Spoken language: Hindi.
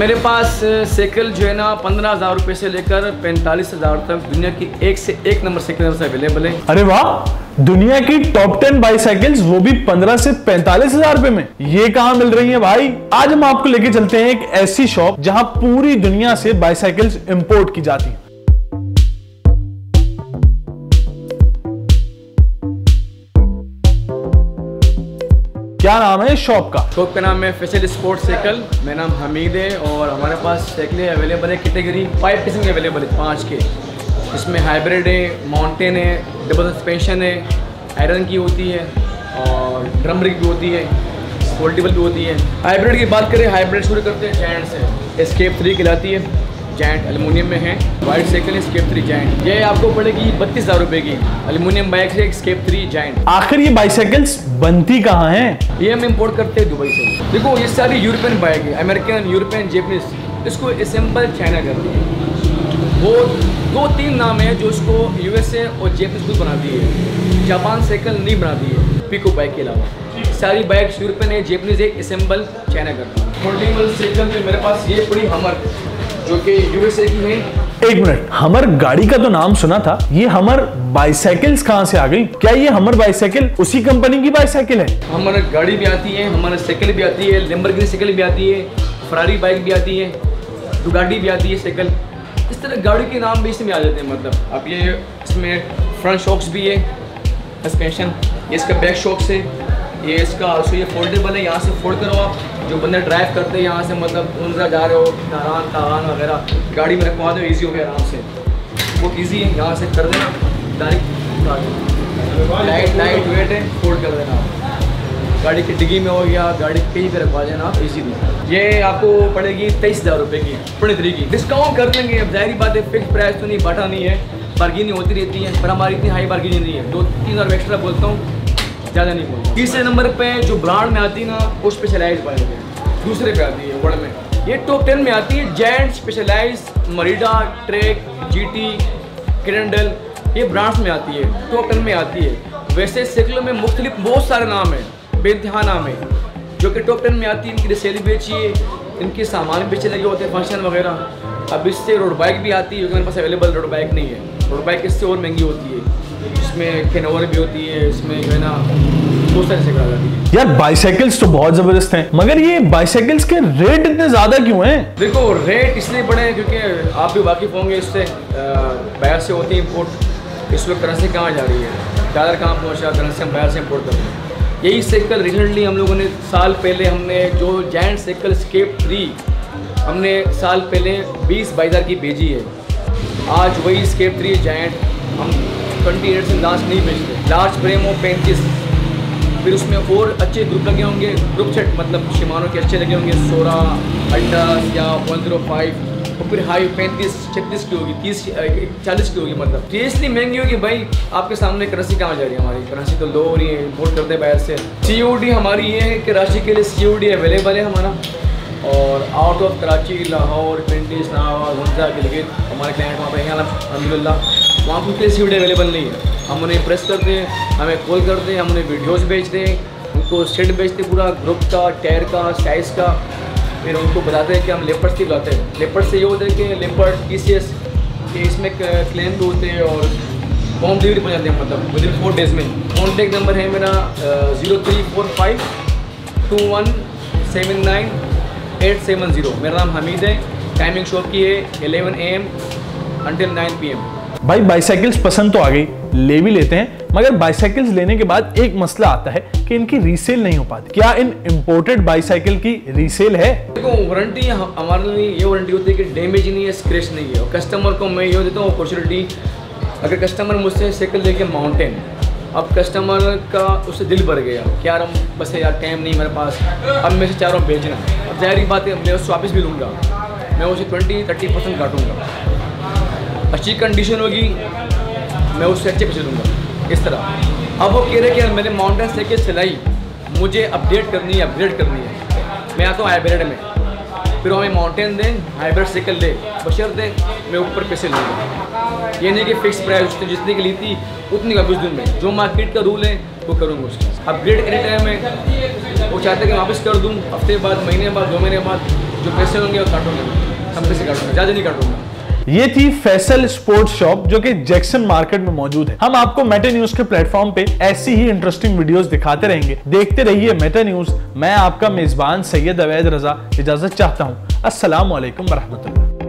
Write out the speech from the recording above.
मेरे पास साइकिल जो है ना 15,000 रुपये से लेकर 45,000 तक दुनिया की एक से एक नंबर साइकिल से अवेलेबल है। अरे वाह, दुनिया की टॉप 10 बाईसाइकिल्स, वो भी 15 से 45,000 रुपए में। ये कहां मिल रही है भाई? आज हम आपको लेके चलते हैं एक ऐसी शॉप जहां पूरी दुनिया से बाईसाइकिल्स इंपोर्ट की जाती हैं। क्या नाम है शॉप का? शॉप का नाम है फैसल स्पोर्ट्स साइकिल। मेरा नाम हमीद है और हमारे पास साइकिलें अवेलेबल है कैटेगरी 5 किस्म के अवेलेबल है, 5 के। इसमें हाइब्रिड है, माउंटेन है, डबल सस्पेंशन है, आयरन की होती है और ड्रम ब्रेक भी होती है, फोल्डेबल भी होती है। हाइब्रिड की बात करें, हाइब्रिड शुरू करते हैं जायंट से। एस्केप 3 कहलाती है, जायंट एल्युमिनियम में है। वाइट साइकिल एस्केप 3 जायंट, ये आपको पड़ेगी 32,000 रुपये की। एल्युमिनियम बाइक से एस्केप 3 जायंट। आखिर ये बाईसाइकिल्स बनती कहाँ हैं? ये हम इंपोर्ट करते हैं दुबई से। देखो ये सारी यूरोपियन बाइक है, अमेरिकन, यूरोपियन, जापानीज, इसको असेंबल चाइना करती है। वो 2-3 नाम है जो इसको यूएसए और जापानीज खुद बनाती है, जापान साइकिल नहीं बनाती है पिको बाइक के अलावा। सारी बाइक यूरोपियन है, जापानीज है, असेंबल चाइना करती है। फोल्डेबल साइकिल में मेरे पास ये पड़ी हमर, जो कि यूएसए की है। एक मिनट, हमर गाड़ी का तो नाम सुना था, ये हमर बाईसाइकिल्स कहाँ से आ गई? क्या ये हमर बाईसाइकिल उसी कंपनी की बाईसाइकिल है? हमारा गाड़ी भी आती है, हमारा साइकिल भी आती है, लैम्बोर्गिनी साइकिल भी आती है, फरारी बाइक भी आती है, डुगाटी भी आती है साइकिल। इस तरह गाड़ी के नाम भी इसमें आ जाते हैं। मतलब अब ये इसमें फ्रंट शॉक्स भी है, सस्पेंशन, ये इसका बैक शॉक्स है, ये इसका ये फोल्डेबल है। यहाँ से फोल्ड करो आप, जो बंदे ड्राइव करते हैं यहाँ से, मतलब उनका जा रहे हो नारान वगैरह, गाड़ी में रखवा दो, ईजी हो गया आराम से। वो ईजी है, यहाँ से कर देना डायरेक्ट, लाइट वेट है, फोल्ड कर देना आप। गाड़ी की डिग्गी में हो गया, गाड़ी कहीं पे रखवा देना आप ईजीली। ये आपको पड़ेगी 23,000 रुपये की, 23 की। डिस्काउंट कर देंगे, अब जाहिर बात है, फिक्स प्राइस तो नहीं, बाटा नहीं है, बार्गेनिंग होती रहती है, पर हमारी इतनी हाई बार्गेनिंग नहीं है। 2-3 हज़ार एक्स्ट्रा बोलता हूँ, ज़्यादा नहीं बोलता। तीसरे नंबर पे जो ब्रांड में आती है ना, वो स्पेशलाइज बाइक है, दूसरे पे आती है वर्ल्ड में। ये टॉप 10 में आती है, Giant, Specialized, Merida, Trek, GT, क्रेंडल, ये ब्रांड्स में आती है, टॉप 10 में आती है। वैसे साइकिलों में मुख्तलिफ बहुत सारे नाम है, बेइंतहा नाम है, जो कि टॉप 10 में आती है। इनकी रिसेल बेचिए, इनके सामान बेचे लगे होते हैं, फंक्शन वगैरह। अब इससे रोड बाइक भी आती है, जो मेरे पास अवेलेबल रोड बाइक नहीं है। रोड बाइक इससे और महंगी होती है, इसमें कैनोवर भी होती है, इसमें जो है ना बहुत सारी साइकिल आ जाती है। यार बाईसाइकिल्स तो बहुत जबरदस्त हैं, मगर ये बाईसाइकिल्स के रेट इतने ज्यादा क्यों हैं? देखो रेट इसलिए बढ़े हैं क्योंकि आप भी वाकिफ होंगे इससे, बाहर से होती है इम्पोर्ट। इस वक्त करेंसी कहाँ जा रही है, डॉलर कहाँ पहुँचा, करेंसी हम बाहर से इम्पोर्ट करते हैं। यही साइकिल रिसेंटली हम लोगों ने साल पहले हमने जो जायंट साइकिल एस्केप 3 हमने साल पहले 20-22 की भेजी है। आज वही एस्केप 3 जायंट हम 28 से लास्ट नहीं बेचते। लास्ट फ्रेम हो 35, फिर उसमें और अच्छे ग्रुप लगे होंगे, ग्रुप सेट मतलब शिमानो के अच्छे लगे होंगे, 16, 18 या 105, और फिर हाई 35-36 की होगी, 30-40 की होगी। मतलब सीरियसली महंगी होगी भाई। आपके सामने करेंसी कहाँ जा रही है, हमारी करेंसी तो लो हो रही है, इम्पोर्ट करते हैं बाहर से। COD हमारी ये है कि कराची के लिए COD अवेलेबल है हमारा, और आउट ऑफ कराची, लाहौर, पिंडी, इस्लामाबाद, हुंजा, गिलगित, हमारे क्लाइंट वहाँ पे हैं अल्हम्दुलिल्लाह। वहाँ पर COD अवेलेबल नहीं है। हम उन्हें प्रेस करते हैं, हमें कॉल करते हैं, हम उन्हें वीडियोज़ भेजते हैं, उनको सेट भेजते हैं, पूरा ग्रुप का, टायर का, साइज़ का। फिर उनको बताते हैं कि हम लेपर्ड्स की लाते हैं। लेपर्ड से ये होता है कि लेपर्ड TCS के इसमें क्लेम भी होते हैं और होम डिलीवरी पहुँच जाते हैं, मतलब विदिन 4 डेज़ में। कॉन्टैक्ट नंबर है मेरा 0345 2179 870। मेरा नाम हमीद है। टाइमिंग शॉप की है 11 AM until 9 PM। भाई बाईसाइकिल्स पसंद तो आ गई, ले भी लेते हैं, मगर बाईसाइकिल्स लेने के बाद एक मसला आता है कि इनकी रीसेल नहीं हो पाती। क्या इन इंपोर्टेड बाईसाइकिल की रीसेल है? देखो वारंटी हमारे लिए ये वारंटी होती है कि डैमेज नहीं है, स्क्रैच नहीं है। और कस्टमर को मैं ये देता हूँ अपॉर्चुनिटी, अगर कस्टमर मुझसे साइकिल लेके माउंटेन, अब कस्टमर का उससे दिल भर गया कि यार हम बस यार टाइम नहीं मेरे पास, अब मैं से चाह रहा हूँ बेचना। अब जाहिर बात है मैं उससे वापस भी लूँगा, मैं उसे 20-30% काटूँगा। अच्छी कंडीशन होगी मैं उससे अच्छे पैसे दूँगा, इस तरह। अब वो कह रहे कि मैंने माउंटेन साइकिल चलाई, मुझे अपडेट करनी है, अपग्रेड करनी है। मैं आता हूँ हाइब्रिड में, फिर हमें माउंटेन दें, हाइब्रिड साइकिल दे, बशर दे, मैं ऊपर पैसे लूँगा। ये नहीं कि फिक्स प्राइस उसने जितने की ली थी उतनी का कुछ दिन में, जो मार्केट का रूल है वो करूँगा उसका। अपग्रेड एनी टाइम है, वो चाहते कि वापस कर दूँ हफ्ते बाद, महीने बाद, 2 महीने बाद, जो पैसे होंगे वो काटूंगा, सब पैसे काटूंगा, ज़्यादा नहीं काटूंगा। ये थी फैसल स्पोर्ट्स शॉप जो कि जैक्सन मार्केट में मौजूद है। हम आपको मेटा न्यूज के प्लेटफॉर्म पे ऐसी ही इंटरेस्टिंग वीडियोस दिखाते रहेंगे। देखते रहिए मेटा न्यूज। मैं आपका मेजबान सैयद अवैध रजा इजाजत चाहता हूं। अस्सलाम वालेकुम रहमतुल्लाह।